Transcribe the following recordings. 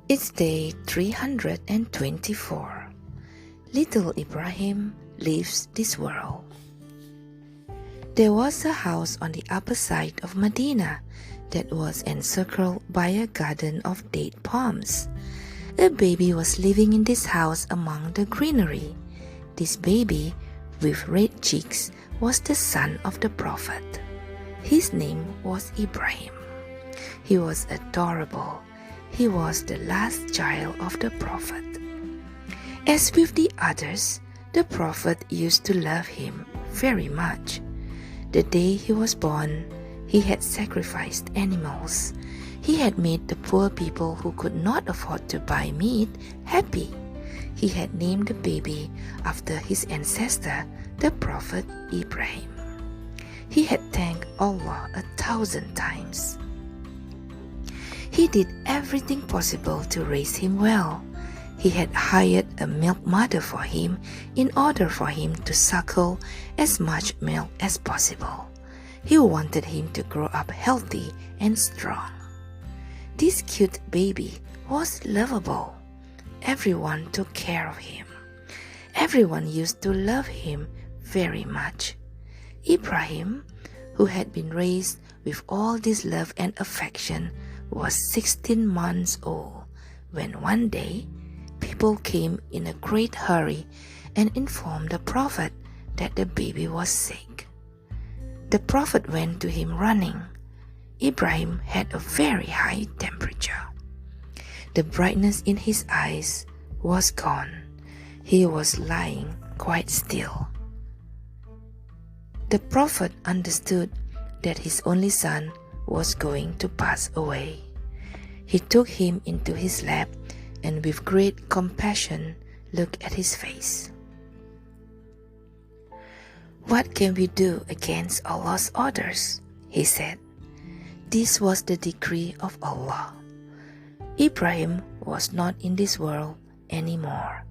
It's day 324. Little Ibrahim leaves this world. There was a house on the upper side of Medina that was encircled by a garden of date palms. A baby was living in this house among the greenery. This baby, with red cheeks, was the son of the Prophet. His name was Ibrahim. He was adorable. He was the last child of the Prophet. As with the others, the Prophet used to love him very much. The day he was born, he had sacrificed animals. He had made the poor people who could not afford to buy meat happy. He had named the baby after his ancestor, the Prophet Ibrahim. He had thanked Allah 1,000 times. He did everything possible to raise him well. He had hired a milk mother for him in order for him to suckle as much milk as possible. He wanted him to grow up healthy and strong. This cute baby was lovable. Everyone took care of him. Everyone used to love him very much. Ibrahim, who had been raised with all this love and affection, was 16 months old when one day people came in a great hurry and informed the Prophet that the baby was sick. The Prophet went to him running. Ibrahim had a very high temperature. The brightness in his eyes was gone. He was lying quite still. The Prophet understood that his only son was going to pass away. He took him into his lap and with great compassion looked at his face. "What can we do against Allah's orders?" he said. This was the decree of Allah. Ibrahim was not in this world anymore.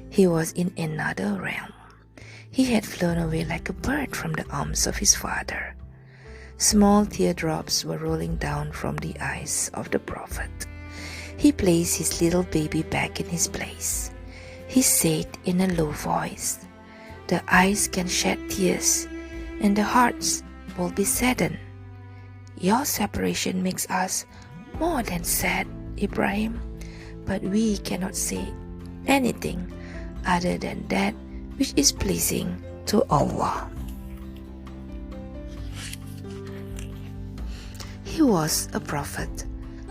He was in another realm. He had flown away like a bird from the arms of his father. Small teardrops were rolling down from the eyes of the Prophet. He placed his little baby back in his place. He said in a low voice, "The eyes can shed tears, and the hearts will be saddened. Your separation makes us more than sad, Ibrahim, but we cannot say anything other than that which is pleasing to Allah." He was a prophet,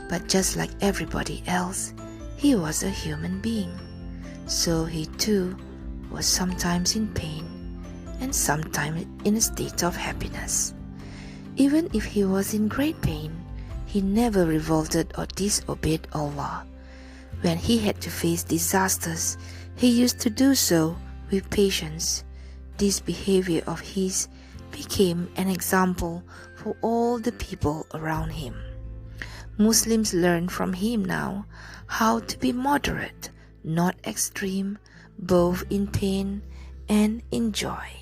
but just like everybody else, he was a human being. So he too was sometimes in pain and sometimes in a state of happiness. Even if he was in great pain, he never revolted or disobeyed Allah. When he had to face disasters, he used to do so with patience. This behavior of his became an example for all the people around him. Muslims learn from him now how to be moderate, not extreme, both in pain and in joy.